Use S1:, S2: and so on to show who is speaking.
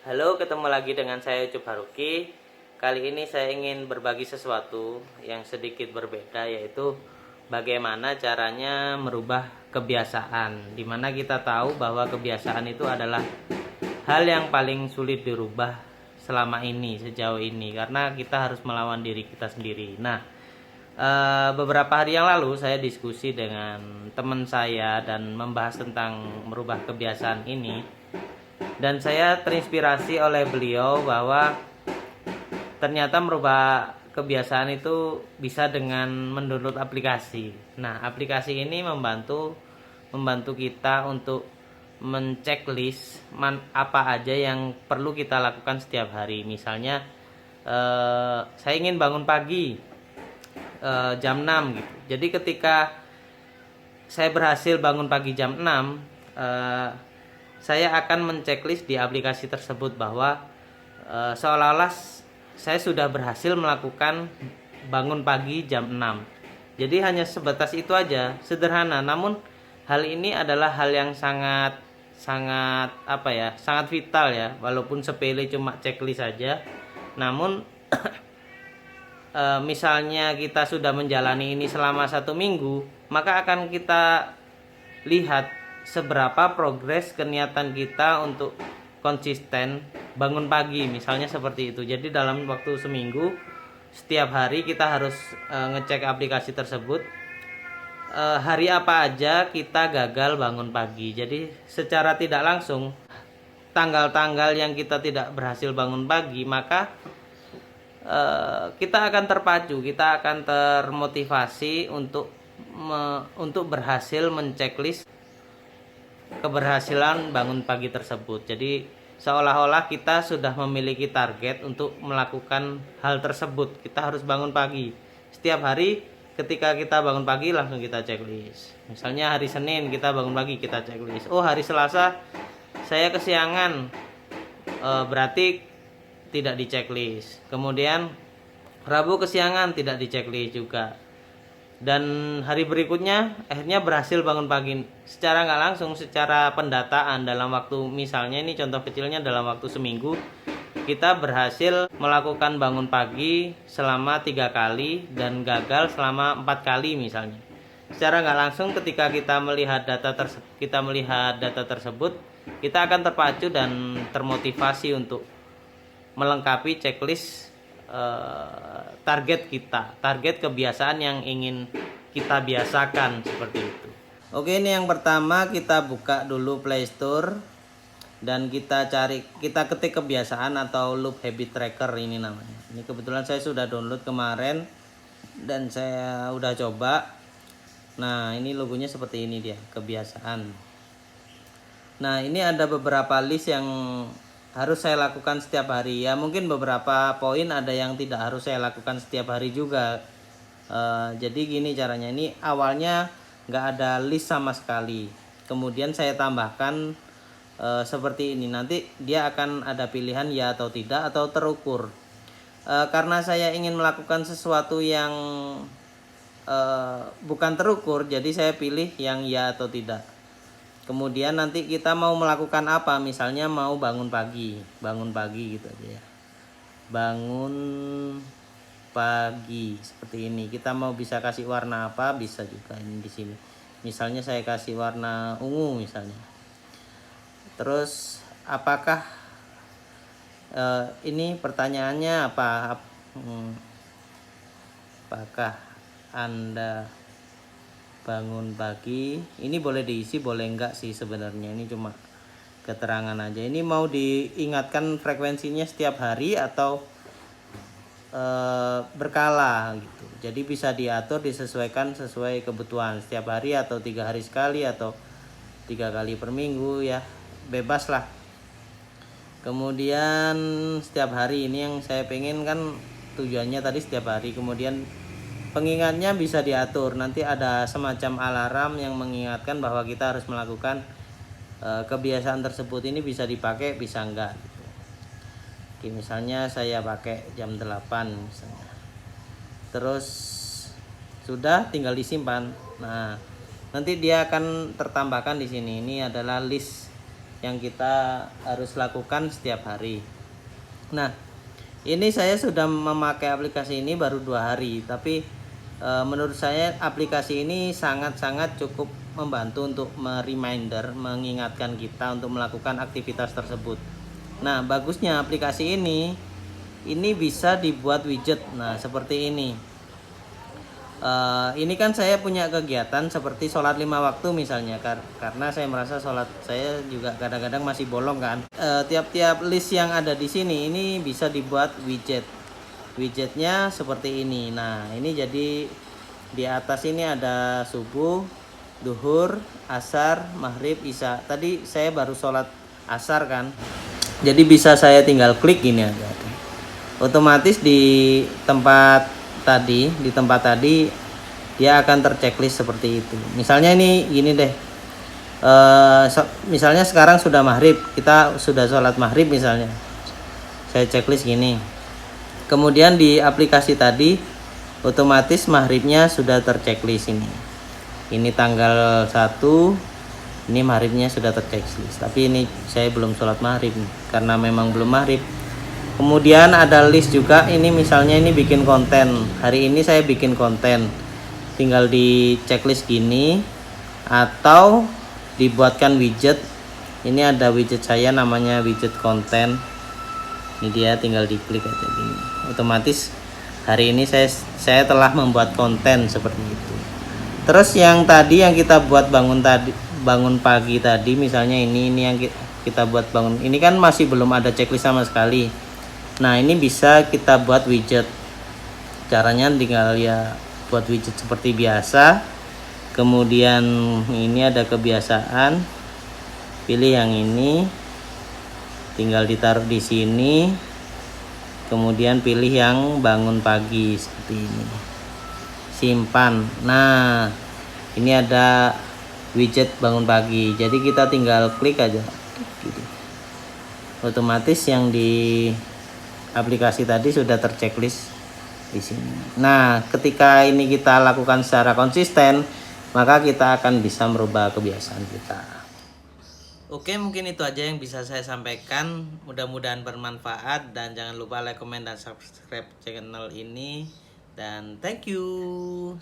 S1: Halo, ketemu lagi dengan saya Ucup Haruki. Kali ini saya ingin berbagi sesuatu yang sedikit berbeda, yaitu bagaimana caranya merubah kebiasaan. Dimana kita tahu bahwa kebiasaan itu adalah hal yang paling sulit dirubah selama ini, sejauh ini, karena kita harus melawan diri kita sendiri. Nah, beberapa hari yang lalu saya diskusi dengan teman saya dan membahas tentang merubah kebiasaan ini, dan saya terinspirasi oleh beliau bahwa ternyata merubah kebiasaan itu bisa dengan mendownload aplikasi. Nah, aplikasi ini membantu kita untuk menceklis apa aja yang perlu kita lakukan setiap hari. Misalnya saya ingin bangun pagi jam 6 gitu. Jadi ketika saya berhasil bangun pagi jam 6, saya akan menceklis di aplikasi tersebut bahwa seolah-olah saya sudah berhasil melakukan bangun pagi jam 6. Jadi hanya sebatas itu aja, sederhana. Namun hal ini adalah hal yang sangat sangat apa ya, sangat vital ya. Walaupun sepele cuma checklist saja, namun misalnya kita sudah menjalani ini selama 1 minggu, maka akan kita lihat seberapa progres keniatan kita untuk konsisten bangun pagi, misalnya seperti itu. Jadi dalam waktu seminggu, setiap hari kita harus ngecek aplikasi tersebut, hari apa aja kita gagal bangun pagi. Jadi secara tidak langsung, tanggal-tanggal yang kita tidak berhasil bangun pagi, maka kita akan terpacu, kita akan termotivasi untuk berhasil menceklis keberhasilan bangun pagi tersebut. Jadi seolah-olah kita sudah memiliki target untuk melakukan hal tersebut. Kita harus bangun pagi. Setiap hari ketika kita bangun pagi langsung kita checklist. Misalnya hari Senin kita bangun pagi, kita checklist. Oh, hari Selasa saya kesiangan, berarti tidak di checklist. Kemudian Rabu kesiangan, tidak di checklist juga. Dan hari berikutnya akhirnya berhasil bangun pagi secara nggak langsung, secara pendataan dalam waktu, misalnya ini contoh kecilnya, dalam waktu seminggu kita berhasil melakukan bangun pagi selama 3 kali dan gagal selama 4 kali misalnya. Secara nggak langsung ketika kita melihat data tersebut, kita akan terpacu dan termotivasi untuk melengkapi checklist target kebiasaan yang ingin kita biasakan, seperti itu. Oke, ini yang pertama, kita buka dulu Play Store dan kita ketik kebiasaan atau loop habit tracker, ini namanya. Ini kebetulan saya sudah download kemarin dan saya udah coba. Nah, ini logonya seperti ini, dia kebiasaan. Nah, ini ada beberapa list yang harus saya lakukan setiap hari. Ya, mungkin beberapa poin ada yang tidak harus saya lakukan setiap hari juga. Jadi gini caranya. Ini awalnya nggak ada list sama sekali. Kemudian saya tambahkan seperti ini. Nanti dia akan ada pilihan ya atau tidak atau terukur. Karena saya ingin melakukan sesuatu yang bukan terukur, jadi saya pilih yang ya atau tidak. Kemudian nanti kita mau melakukan apa, misalnya mau bangun pagi gitu aja ya. Bangun pagi seperti ini. Kita mau bisa kasih warna apa, bisa juga ini di sini. Misalnya saya kasih warna ungu misalnya. Terus apakah ini pertanyaannya apa? Apakah Anda bangun pagi? Ini boleh diisi, boleh enggak sih sebenarnya. Ini cuma keterangan aja. Ini mau diingatkan frekuensinya setiap hari atau berkala gitu. Jadi bisa diatur, disesuaikan sesuai kebutuhan setiap hari atau 3 hari sekali atau 3 kali per minggu ya. Bebas lah. Kemudian setiap hari, ini yang saya pengen kan tujuannya tadi setiap hari. Kemudian pengingatnya bisa diatur, nanti ada semacam alarm yang mengingatkan bahwa kita harus melakukan kebiasaan tersebut. Ini bisa dipakai, bisa enggak gitu. Oke, misalnya saya pakai jam 8 misalnya. Terus sudah, tinggal disimpan. Nah, nanti dia akan tertambahkan di sini. Ini adalah list yang kita harus lakukan setiap hari. Nah, ini saya sudah memakai aplikasi ini baru 2 hari, tapi menurut saya aplikasi ini sangat-sangat cukup membantu untuk reminder, mengingatkan kita untuk melakukan aktivitas tersebut. Nah, bagusnya aplikasi ini bisa dibuat widget. Nah, seperti ini. Ini kan saya punya kegiatan seperti sholat 5 waktu misalnya, karena saya merasa sholat saya juga kadang-kadang masih bolong kan. Tiap-tiap list yang ada di sini ini bisa dibuat widgetnya seperti ini. Nah, ini jadi di atas ini ada subuh, duhur, asar, maghrib, isya. Tadi saya baru sholat asar kan, jadi bisa saya tinggal klik gini aja, otomatis di tempat tadi dia akan terchecklist seperti itu. Misalnya ini gini deh, misalnya sekarang sudah maghrib, kita sudah sholat maghrib misalnya, saya checklist gini. Kemudian di aplikasi tadi otomatis maghribnya sudah terchecklist ini tanggal 1, ini maghribnya sudah terchecklist, tapi ini saya belum sholat maghrib karena memang belum maghrib. Kemudian ada list juga, ini misalnya ini bikin konten, hari ini saya bikin konten, tinggal di checklist gini atau dibuatkan widget. Ini ada widget saya namanya widget konten, ini dia, tinggal diklik aja gini, otomatis hari ini saya telah membuat konten seperti itu. Terus yang tadi yang kita buat bangun pagi tadi misalnya, ini yang kita buat bangun, ini kan masih belum ada checklist sama sekali. Nah, ini bisa kita buat widget. Caranya tinggal ya buat widget seperti biasa. Kemudian ini ada kebiasaan, pilih yang ini, tinggal ditaruh di sini. Kemudian pilih yang bangun pagi seperti ini, simpan. Nah, ini ada widget bangun pagi, jadi kita tinggal klik aja gitu. Otomatis yang di aplikasi tadi sudah terchecklist di sini. Nah, ketika ini kita lakukan secara konsisten, maka kita akan bisa merubah kebiasaan kita. Oke, mungkin itu aja yang bisa saya sampaikan. Mudah-mudahan bermanfaat, dan jangan lupa like, comment, dan subscribe channel ini. Dan thank you.